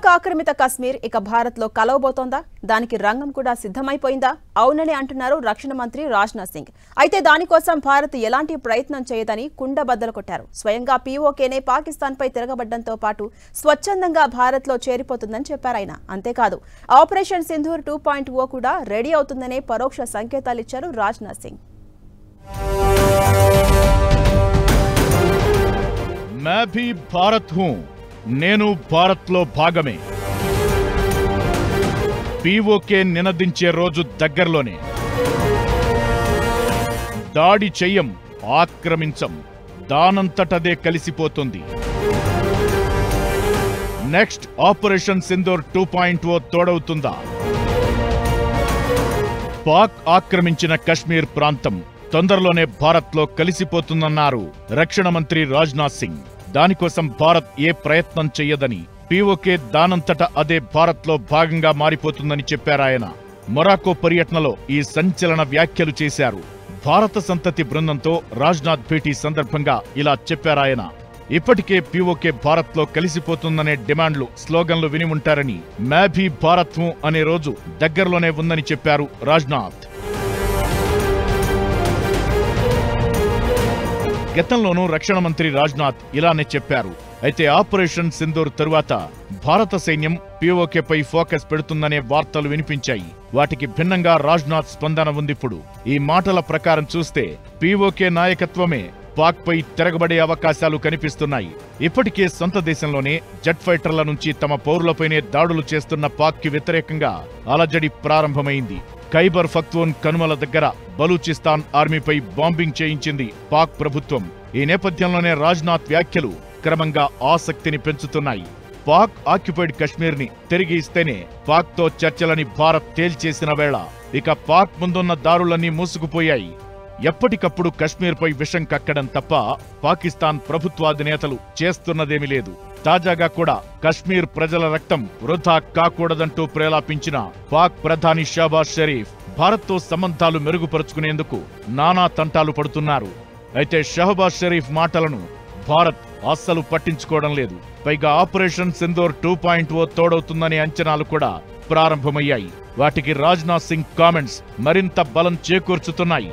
పాక్ ఆక్రమిత కశ్మీర్ ఇక భారత్లో కలవబోతోందా? దానికి రంగం కూడా సిద్ధమైపోయిందా? అవునని అంటున్నారు రక్షణ మంత్రి రాజ్నాథ్ సింగ్. అయితే దానికోసం భారత్ ఎలాంటి ప్రయత్నం చేయదని కుండబద్దలు కొట్టారు. స్వయంగా పీఓకేనే పాకిస్తాన్పై తిరగబడ్డంతో పాటు స్వచ్ఛందంగా భారత్లో చేరిపోతుందని చెప్పారు ఆయన. అంతేకాదు ఆపరేషన్ సింధూర్ 2.0 కూడా రెడీ అవుతుందనే పరోక్ష సంకేతాలిచ్చారు రాజ్నాథ్ సింగ్. मैं भी भारत हूं, నేను భారత్లో భాగమే. పీఓకే నినదించే రోజు దగ్గరలోనే. దాడి చెయ్యం, ఆక్రమించం, దానంతటదే కలిసిపోతుంది. Next operation Sindoor 2.0 తోడవుతుందా? పాక్ ఆక్రమించిన కశ్మీర్ ప్రాంతం తొందరలోనే భారత్లో కలిసిపోతుందన్నారు రక్షణ మంత్రి రాజ్నాథ్ సింగ్. దానికోసం భారత్ ఏ ప్రయత్నం చెయ్యదని, పీఓకే దానంతట అదే భారత్లో భాగంగా మారిపోతుందని చెప్పారాయన. మొరాకో పర్యటనలో ఈ సంచలన వ్యాఖ్యలు చేశారు. భారత సంతతి బృందంతో రాజ్నాథ్ భేటీ సందర్భంగా ఇలా చెప్పారాయన. ఇప్పటికే పీఓకే భారత్లో కలిసిపోతుందనే డిమాండ్లు, స్లోగన్లు విని ఉంటారని, मै भी भारत हूं అనే రోజు దగ్గరలోనే ఉందని చెప్పారు రాజ్నాథ్. గతంలోనూ రక్షణ మంత్రి రాజ్నాథ్ ఇలానే చెప్పారు. అయితే ఆపరేషన్ సింధూర్ తరువాత భారత సైన్యం పీఓకేపై ఫోకస్ పెడుతుందనే వార్తలు వినిపించాయి. వాటికి భిన్నంగా రాజ్నాథ్ స్పందన ఉందిప్పుడు. ఈ మాటల ప్రకారం చూస్తే పీఓకే నాయకత్వమే పాక్ పై తిరగబడే అవకాశాలు కనిపిస్తున్నాయి. ఇప్పటికే సొంత దేశంలోనే జెట్ ఫైటర్ల నుంచి తమ పౌరులపైనే దాడులు చేస్తున్న పాక్ కి వ్యతిరేకంగా అలజడి ప్రారంభమైంది. ఖైబర్ పఖ్తూన్ కనుమల దగ్గర బలూచిస్తాన్ ఆర్మీపై బాంబింగ్ చేయించింది పాక్ ప్రభుత్వం. ఈ నేపథ్యంలోనే రాజ్నాథ్ వ్యాఖ్యలు క్రమంగా ఆసక్తిని పెంచుతున్నాయి. పాక్ ఆక్యుపైడ్ కశ్మీర్ ని తిరిగి ఇస్తేనే పాక్ తో చర్చలని భారత్ తేల్చేసిన వేళ ఇక పాక్ ముందున్న దారులన్నీ మూసుకుపోయాయి. ఎప్పటికప్పుడు కశ్మీర్పై విషం కక్కడం తప్ప పాకిస్తాన్ ప్రభుత్వాధినేతలు చేస్తున్నదేమీ లేదు. తాజాగా కూడా కశ్మీర్ ప్రజల రక్తం వృధా కాకూడదంటూ ప్రేలాపించిన పాక్ ప్రధాని షహబాజ్ షరీఫ్ భారత్తో సంబంధాలు మెరుగుపరుచుకునేందుకు నానా తంటాలు పడుతున్నారు. అయితే షహబాజ్ షరీఫ్ మాటలను భారత్ అస్సలు పట్టించుకోవడం లేదు. పైగా ఆపరేషన్ సింధూర్ 2.0 తోడవుతుందనే అంచనాలు కూడా ప్రారంభమయ్యాయి. వాటికి రాజ్నాథ్ సింగ్ కామెంట్స్ మరింత బలం చేకూర్చుతున్నాయి.